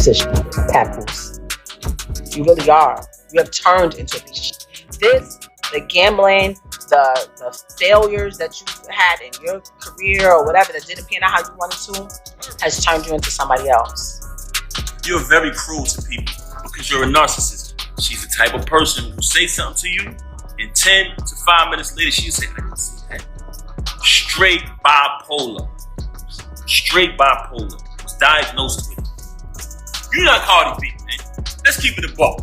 decision, Papoose. You really are. You have turned into a piece of shit. The gambling, the failures that you had in your career or whatever that didn't pan out how you wanted to, has turned you into somebody else. You're very cruel to people because you're a narcissist. She's the type of person who say something to you, and 10 to 5 minutes later, she'll say, I didn't see that. Straight bipolar. Straight bipolar. Was diagnosed with it. You're not Cardi B, man. Let's keep it a buck.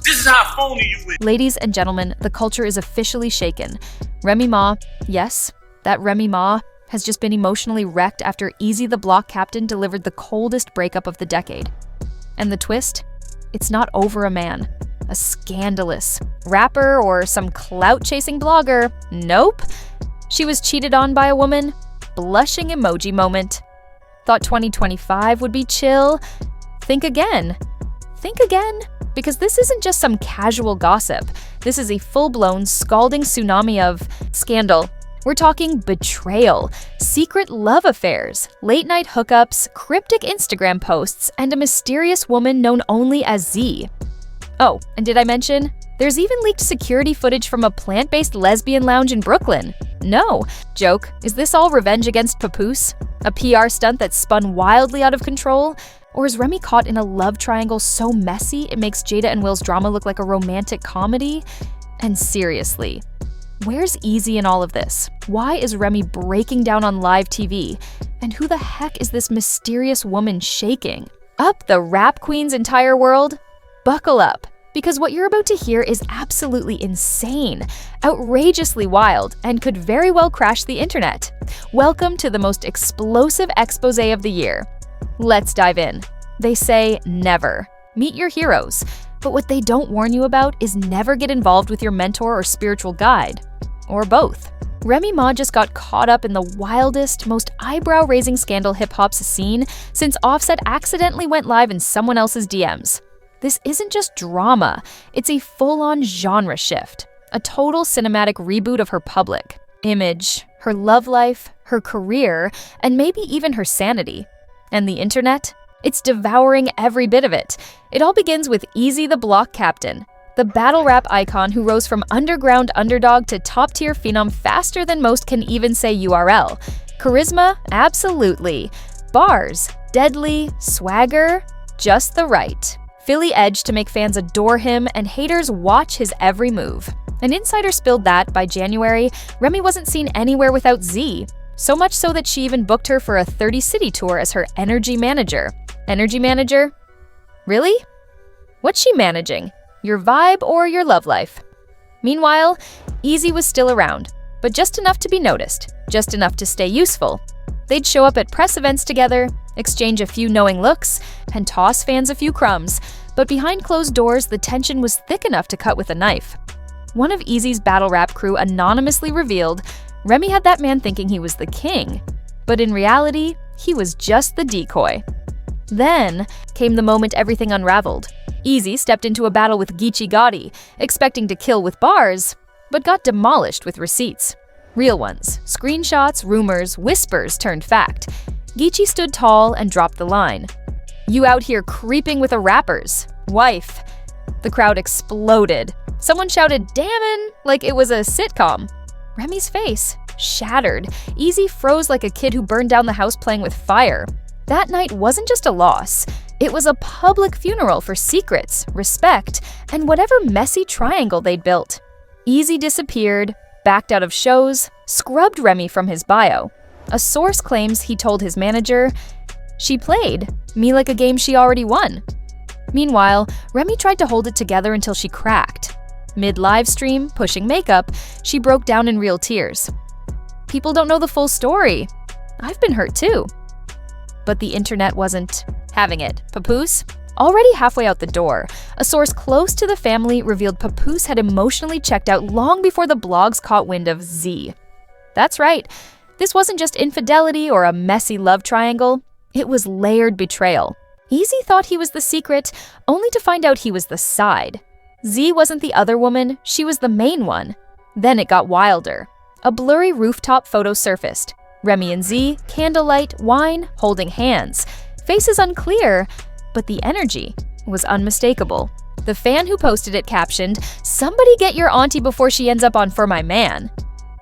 This is how phony you is. Ladies and gentlemen, the culture is officially shaken. Remy Ma, yes, that Remy Ma, has just been emotionally wrecked after Eazy The Block Captain delivered the coldest breakup of the decade. And the twist? It's not over a man. A scandalous rapper or some clout-chasing blogger. Nope. She was cheated on by a woman. Blushing emoji moment. Thought 2025 would be chill. Think again. Think again. Because this isn't just some casual gossip. This is a full-blown, scalding tsunami of scandal. We're talking betrayal, secret love affairs, late-night hookups, cryptic Instagram posts, and a mysterious woman known only as Z. Oh, and did I mention? There's even leaked security footage from a plant-based lesbian lounge in Brooklyn. No. Joke, is this all revenge against Papoose? A PR stunt that spun wildly out of control? Or is Remy caught in a love triangle so messy it makes Jada and Will's drama look like a romantic comedy? And seriously, where's Eazy in all of this? Why is Remy breaking down on live TV? And who the heck is this mysterious woman shaking? Up the rap queen's entire world? Buckle up, because what you're about to hear is absolutely insane, outrageously wild, and could very well crash the internet. Welcome to the most explosive expose of the year. Let's dive in. They say never. Meet your heroes. But what they don't warn you about is never get involved with your mentor or spiritual guide. Or both. Remy Ma just got caught up in the wildest, most eyebrow-raising scandal hip-hop's seen since Offset accidentally went live in someone else's DMs. This isn't just drama, it's a full-on genre shift. A total cinematic reboot of her public image, her love life, her career, and maybe even her sanity. And the internet? It's devouring every bit of it. It all begins with Eazy The Block Captain, the battle rap icon who rose from underground underdog to top-tier phenom faster than most can even say URL. Charisma? Absolutely. Bars? Deadly. Swagger? Just the right. Philly edge to make fans adore him and haters watch his every move. An insider spilled that, by January, Remy wasn't seen anywhere without Z. So much so that she even booked her for a 30-city tour as her energy manager. Energy manager? Really? What's she managing? Your vibe or your love life? Meanwhile, Eazy was still around, but just enough to be noticed, just enough to stay useful. They'd show up at press events together, exchange a few knowing looks, and toss fans a few crumbs, but behind closed doors, the tension was thick enough to cut with a knife. One of Eazy's battle rap crew anonymously revealed Remy had that man thinking he was the king, but in reality, he was just the decoy. Then came the moment everything unraveled. Eazy stepped into a battle with Geechee Gotti, expecting to kill with bars, but got demolished with receipts. Real ones, screenshots, rumors, whispers turned fact. Geechee stood tall and dropped the line. "You out here creeping with a rapper's wife." The crowd exploded. Someone shouted, "Damn!" like it was a sitcom. Remy's face shattered. Eazy froze like a kid who burned down the house playing with fire. That night wasn't just a loss. It was a public funeral for secrets, respect, and whatever messy triangle they'd built. Eazy disappeared, backed out of shows, scrubbed Remy from his bio. A source claims he told his manager, "She played me like a game she already won." Meanwhile, Remy tried to hold it together until she cracked. Mid-live stream, pushing makeup, she broke down in real tears. People don't know the full story. I've been hurt too. But the internet wasn't having it. Papoose? Already halfway out the door, a source close to the family revealed Papoose had emotionally checked out long before the blogs caught wind of Z. That's right. This wasn't just infidelity or a messy love triangle. It was layered betrayal. Eazy thought he was the secret, only to find out he was the side. Z wasn't the other woman, she was the main one. Then it got wilder. A blurry rooftop photo surfaced. Remy and Z, candlelight, wine, holding hands. Faces unclear, but the energy was unmistakable. The fan who posted it captioned, "Somebody get your auntie before she ends up on For My Man."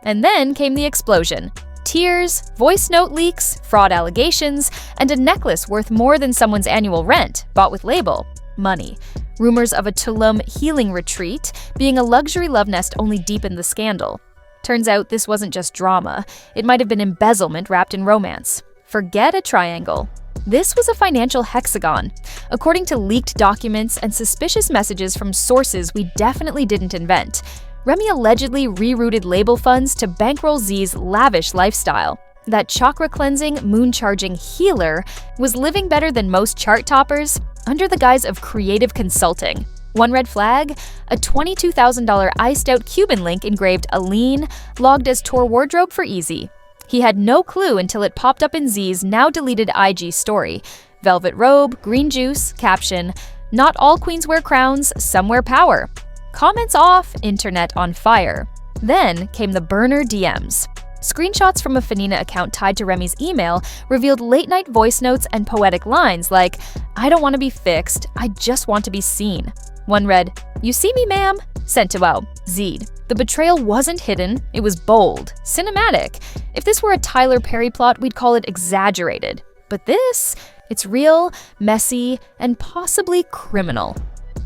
And then came the explosion. Tears, voice note leaks, fraud allegations, and a necklace worth more than someone's annual rent, bought with label money. Rumors of a Tulum healing retreat being a luxury love nest only deepened the scandal. Turns out this wasn't just drama. It might have been embezzlement wrapped in romance. Forget a triangle. This was a financial hexagon. According to leaked documents and suspicious messages from sources we definitely didn't invent, Remy allegedly rerouted label funds to bankroll Z's lavish lifestyle. That chakra-cleansing, moon-charging healer was living better than most chart toppers under the guise of creative consulting. One red flag? A $22,000 iced-out Cuban link engraved Aline, logged as tour wardrobe for Eazy. He had no clue until it popped up in Z's now-deleted IG story. Velvet robe, green juice, caption, "Not all queens wear crowns, some wear power." Comments off, internet on fire. Then came the burner DMs. Screenshots from a Fanina account tied to Remy's email revealed late-night voice notes and poetic lines like, "I don't want to be fixed, I just want to be seen." One read, "You see me, ma'am?" sent to Zed. The betrayal wasn't hidden, it was bold, cinematic. If this were a Tyler Perry plot, we'd call it exaggerated. But this, it's real, messy, and possibly criminal.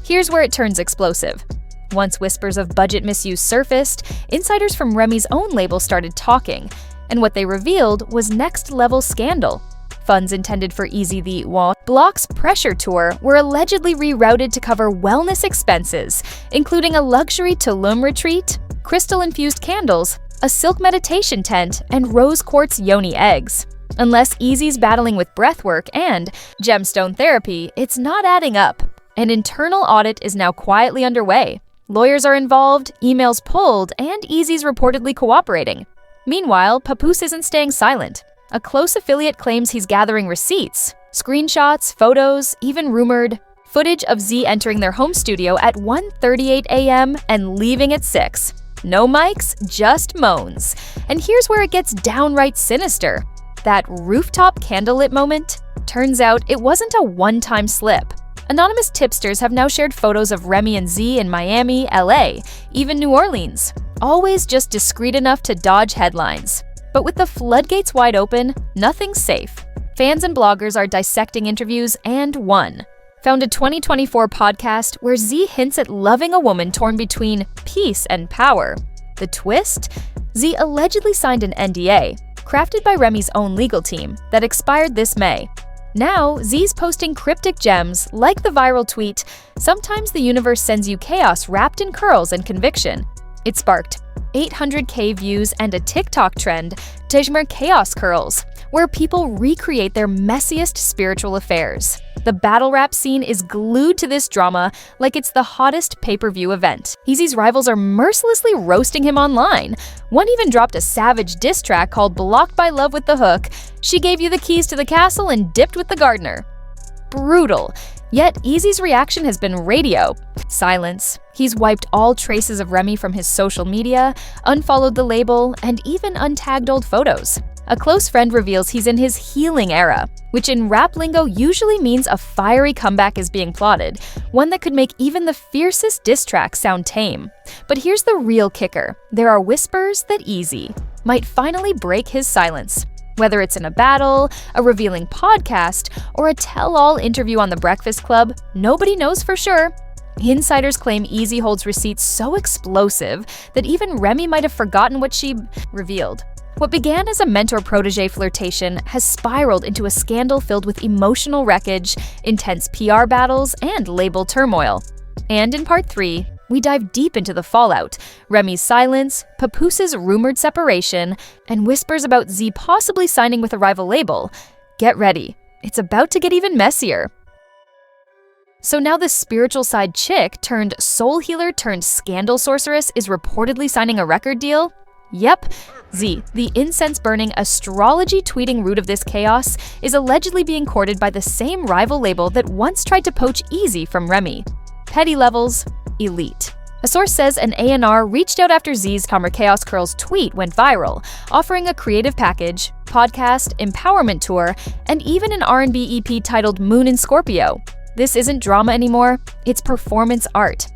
Here's where it turns explosive. Once whispers of budget misuse surfaced, insiders from Remy's own label started talking, and what they revealed was next-level scandal. Funds intended for Eazy The Block's Pressure Tour were allegedly rerouted to cover wellness expenses, including a luxury Tulum retreat, crystal-infused candles, a silk meditation tent, and rose quartz yoni eggs. Unless Eazy's battling with breathwork and gemstone therapy, it's not adding up. An internal audit is now quietly underway. Lawyers are involved, emails pulled, and Eazy's reportedly cooperating. Meanwhile, Papoose isn't staying silent. A close affiliate claims he's gathering receipts, screenshots, photos, even rumored footage of Z entering their home studio at 1:38 a.m. and leaving at 6. No mics, just moans. And here's where it gets downright sinister. That rooftop candlelit moment? Turns out it wasn't a one-time slip. Anonymous tipsters have now shared photos of Remy and Z in Miami, LA, even New Orleans. Always just discreet enough to dodge headlines. But with the floodgates wide open, nothing's safe. Fans and bloggers are dissecting interviews, and one found a 2024 podcast where Z hints at loving a woman torn between peace and power. The twist? Z allegedly signed an NDA, crafted by Remy's own legal team, that expired this May. Now, Z's posting cryptic gems like the viral tweet, "Sometimes the universe sends you chaos wrapped in curls and conviction." It sparked 800K views and a TikTok trend, Tejmer Chaos Curls, where people recreate their messiest spiritual affairs. The battle rap scene is glued to this drama like it's the hottest pay-per-view event. Eazy's rivals are mercilessly roasting him online. One even dropped a savage diss track called "Blocked by Love with the Hook." "She gave you the keys to the castle and dipped with the gardener." Brutal. Yet Eazy's reaction has been radio silence. He's wiped all traces of Remy from his social media, unfollowed the label, and even untagged old photos. A close friend reveals he's in his healing era, which in rap lingo usually means a fiery comeback is being plotted, one that could make even the fiercest diss track sound tame. But here's the real kicker. There are whispers that Eazy might finally break his silence. Whether it's in a battle, a revealing podcast, or a tell-all interview on The Breakfast Club, nobody knows for sure. Insiders claim Eazy holds receipts so explosive that even Remy might have forgotten what she revealed. What began as a mentor-protege flirtation has spiraled into a scandal filled with emotional wreckage, intense PR battles, and label turmoil. And in part 3, we dive deep into the fallout, Remy's silence, Papoose's rumored separation, and whispers about Z possibly signing with a rival label. Get ready, it's about to get even messier. So now this spiritual side chick turned soul healer turned scandal sorceress is reportedly signing a record deal? Yep, Z, the incense-burning, astrology-tweeting root of this chaos, is allegedly being courted by the same rival label that once tried to poach Eazy from Remy. Petty levels, elite. A source says an A&R reached out after Z's Chaos Curls tweet went viral, offering a creative package, podcast, empowerment tour, and even an R&B EP titled Moon in Scorpio. This isn't drama anymore, it's performance art.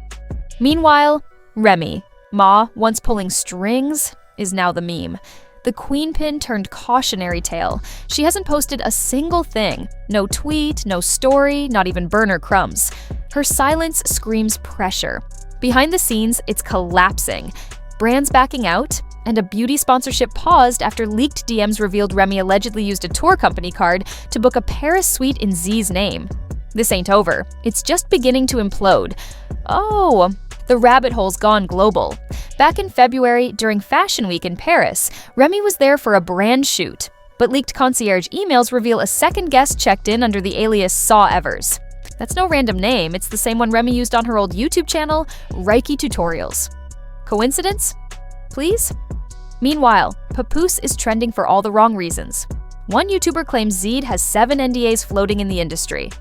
Meanwhile, Remy Ma, once pulling strings, is now the meme. The queen pin turned cautionary tale. She hasn't posted a single thing. No tweet, no story, not even burner crumbs. Her silence screams pressure. Behind the scenes, it's collapsing. Brands backing out, and a beauty sponsorship paused after leaked DMs revealed Remy allegedly used a tour company card to book a Paris suite in Z's name. This ain't over. It's just beginning to implode. Oh, the rabbit hole's gone global. Back in February, during Fashion Week in Paris, Remy was there for a brand shoot, but leaked concierge emails reveal a second guest checked in under the alias Saw Evers. That's no random name, it's the same one Remy used on her old YouTube channel, Reiki Tutorials. Coincidence? Please? Meanwhile, Papoose is trending for all the wrong reasons. One YouTuber claims Z has 7 NDAs floating in the industry.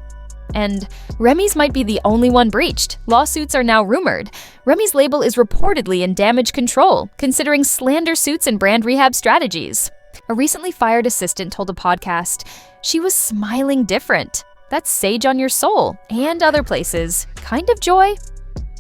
And Remy's might be the only one breached. Lawsuits are now rumored. Remy's label is reportedly in damage control, considering slander suits and brand rehab strategies. A recently fired assistant told a podcast, "She was smiling different. That's sage on your soul," and other places. Kind of joy?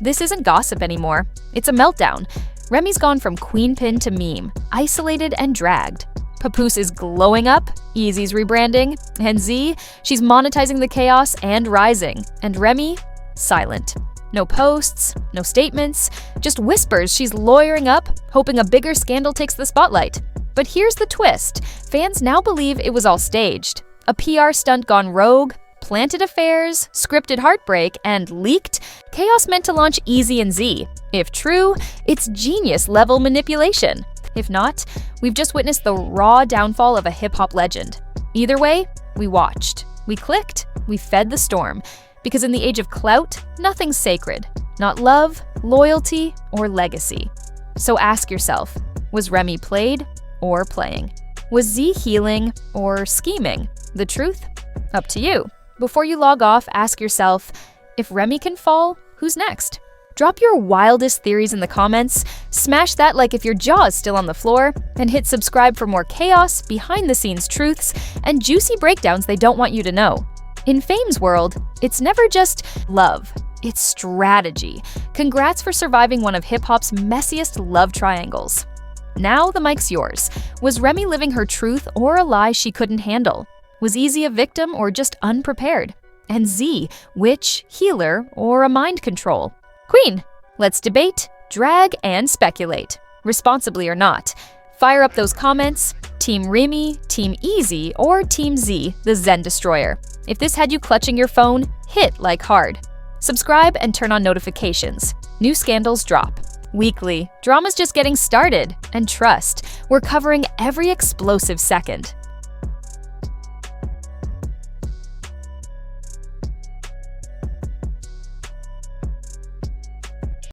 This isn't gossip anymore. It's a meltdown. Remy's gone from queen pin to meme, isolated and dragged. Papoose is glowing up, Eazy's rebranding, and Z, she's monetizing the chaos and rising. And Remy, silent. No posts, no statements, just whispers she's lawyering up, hoping a bigger scandal takes the spotlight. But here's the twist. Fans now believe it was all staged. A PR stunt gone rogue, planted affairs, scripted heartbreak, and leaked chaos meant to launch Eazy and Z. If true, it's genius-level manipulation. If not, we've just witnessed the raw downfall of a hip-hop legend. Either way, we watched. We clicked. We fed the storm. Because in the age of clout, nothing's sacred. Not love, loyalty, or legacy. So ask yourself, was Remy played or playing? Was Z healing or scheming? The truth? Up to you. Before you log off, ask yourself, if Remy can fall, who's next? Drop your wildest theories in the comments, smash that like if your jaw is still on the floor, and hit subscribe for more chaos, behind-the-scenes truths, and juicy breakdowns they don't want you to know. In Fame's world, it's never just love, it's strategy. Congrats for surviving one of hip-hop's messiest love triangles. Now the mic's yours. Was Remy living her truth or a lie she couldn't handle? Was Eazy a victim or just unprepared? And Z, witch, healer, or a mind control? Queen, let's debate, drag, and speculate. Responsibly or not. Fire up those comments. Team Remy, Team Eazy, or Team Z, the Zen Destroyer. If this had you clutching your phone, hit like hard. Subscribe and turn on notifications. New scandals drop. Weekly, drama's just getting started. And trust, we're covering every explosive second.